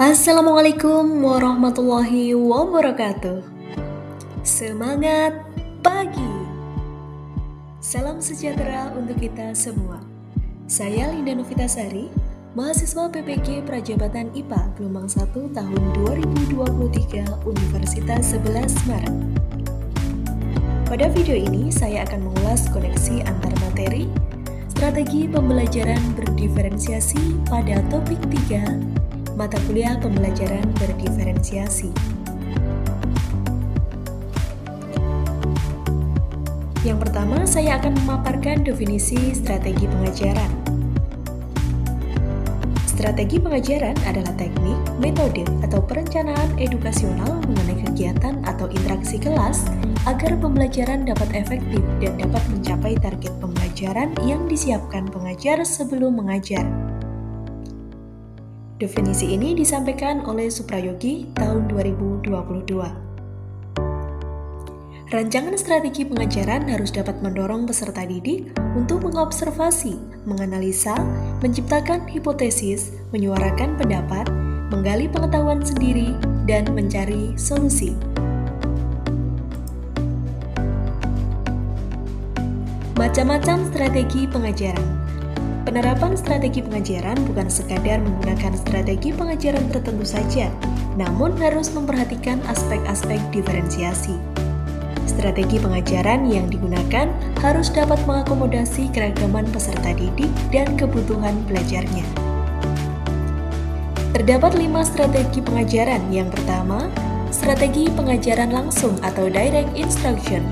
Assalamualaikum warahmatullahi wabarakatuh. Semangat pagi. Salam sejahtera untuk kita semua. Saya Linda Novitasari, mahasiswa PPG Prajabatan IPA Gelombang 1 tahun 2023 Universitas 11 Maret. Pada video ini saya akan mengulas koneksi antar materi, strategi pembelajaran berdiferensiasi pada topik 3 mata kuliah pembelajaran berdiferensiasi. Yang pertama, saya akan memaparkan definisi strategi pengajaran. Strategi pengajaran adalah teknik, metode, atau perencanaan edukasional mengenai kegiatan atau interaksi kelas agar pembelajaran dapat efektif dan dapat mencapai target pembelajaran yang disiapkan pengajar sebelum mengajar. Definisi ini disampaikan oleh Suprayogi tahun 2022. Rancangan strategi pengajaran harus dapat mendorong peserta didik untuk mengobservasi, menganalisa, menciptakan hipotesis, menyuarakan pendapat, menggali pengetahuan sendiri, dan mencari solusi. Macam-macam strategi pengajaran. Penerapan strategi pengajaran bukan sekadar menggunakan strategi pengajaran tertentu saja, namun harus memperhatikan aspek-aspek diferensiasi. Strategi pengajaran yang digunakan harus dapat mengakomodasi keragaman peserta didik dan kebutuhan belajarnya. Terdapat 5 strategi pengajaran. Yang pertama, strategi pengajaran langsung atau direct instruction.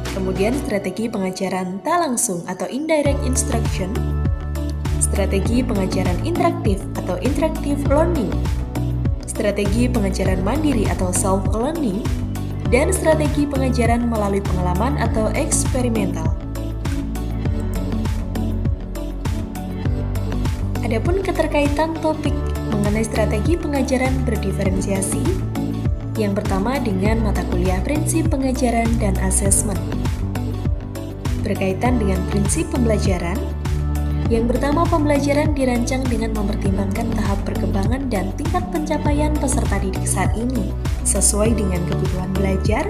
Kemudian strategi pengajaran tak langsung atau indirect instruction. Strategi pengajaran interaktif atau interactive learning, strategi pengajaran mandiri atau self-learning, dan strategi pengajaran melalui pengalaman atau eksperimental. Adapun keterkaitan topik mengenai strategi pengajaran berdiferensiasi, yang pertama dengan mata kuliah prinsip pengajaran dan asesmen. Berkaitan dengan prinsip pembelajaran, yang pertama, pembelajaran dirancang dengan mempertimbangkan tahap perkembangan dan tingkat pencapaian peserta didik saat ini, sesuai dengan kebutuhan belajar,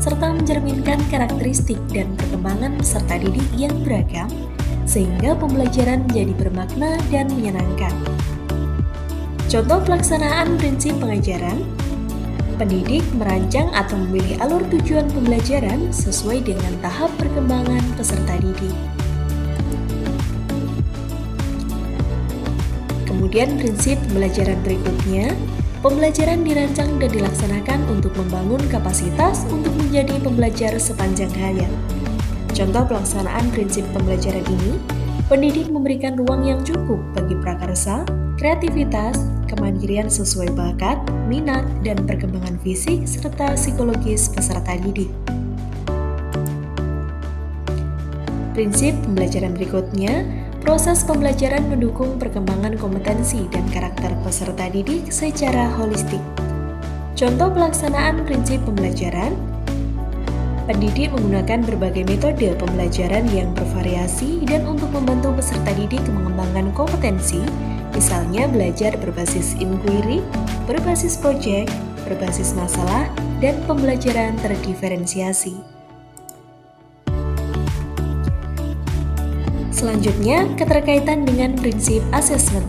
serta mencerminkan karakteristik dan perkembangan peserta didik yang beragam, sehingga pembelajaran menjadi bermakna dan menyenangkan. Contoh pelaksanaan prinsip pengajaran, pendidik merancang atau memilih alur tujuan pembelajaran sesuai dengan tahap perkembangan peserta didik. Kemudian prinsip pembelajaran berikutnya, pembelajaran dirancang dan dilaksanakan untuk membangun kapasitas untuk menjadi pembelajar sepanjang hayat. Contoh pelaksanaan prinsip pembelajaran ini, pendidik memberikan ruang yang cukup bagi prakarsa, kreativitas, kemandirian sesuai bakat, minat, dan perkembangan fisik serta psikologis peserta didik. Prinsip pembelajaran berikutnya, proses pembelajaran mendukung perkembangan kompetensi dan karakter peserta didik secara holistik. Contoh pelaksanaan prinsip pembelajaran, pendidik menggunakan berbagai metode pembelajaran yang bervariasi dan untuk membantu peserta didik mengembangkan kompetensi, misalnya belajar berbasis inquiry, berbasis proyek, berbasis masalah, dan pembelajaran terdiferensiasi. Selanjutnya, keterkaitan dengan prinsip asesmen.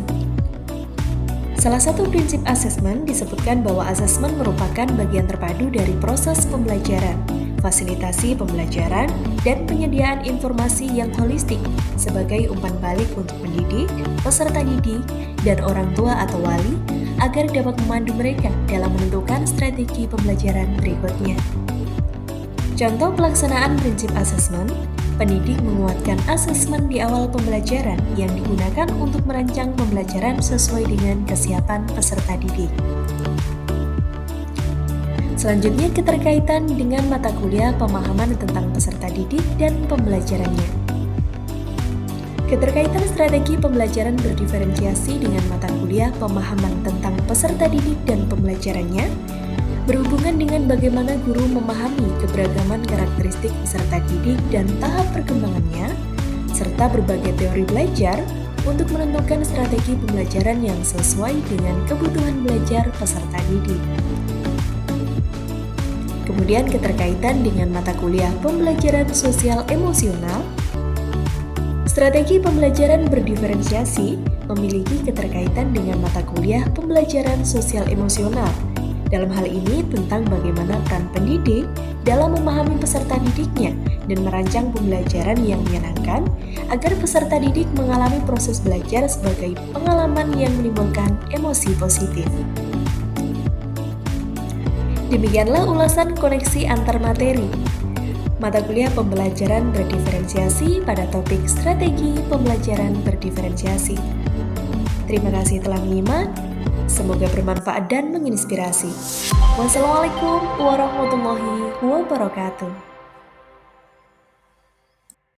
Salah satu prinsip asesmen disebutkan bahwa asesmen merupakan bagian terpadu dari proses pembelajaran, fasilitasi pembelajaran, dan penyediaan informasi yang holistik sebagai umpan balik untuk pendidik, peserta didik, dan orang tua atau wali agar dapat memandu mereka dalam menentukan strategi pembelajaran berikutnya. Contoh pelaksanaan prinsip asesmen, pendidik menguatkan asesmen di awal pembelajaran yang digunakan untuk merancang pembelajaran sesuai dengan kesiapan peserta didik. Selanjutnya, keterkaitan dengan mata kuliah pemahaman tentang peserta didik dan pembelajarannya. Keterkaitan strategi pembelajaran berdiferensiasi dengan mata kuliah pemahaman tentang peserta didik dan pembelajarannya berhubungan dengan bagaimana guru memahami keberagaman karakteristik peserta didik dan tahap perkembangannya, serta berbagai teori belajar untuk menentukan strategi pembelajaran yang sesuai dengan kebutuhan belajar peserta didik. Kemudian keterkaitan dengan mata kuliah pembelajaran sosial emosional. Strategi pembelajaran berdiferensiasi memiliki keterkaitan dengan mata kuliah pembelajaran sosial emosional. Dalam hal ini tentang bagaimana peran pendidik dalam memahami peserta didiknya dan merancang pembelajaran yang menyenangkan agar peserta didik mengalami proses belajar sebagai pengalaman yang menimbulkan emosi positif. Demikianlah ulasan koneksi antar materi mata kuliah pembelajaran berdiferensiasi pada topik strategi pembelajaran berdiferensiasi. Terima kasih telah menyimak. Semoga bermanfaat dan menginspirasi. Wassalamualaikum warahmatullahi wabarakatuh.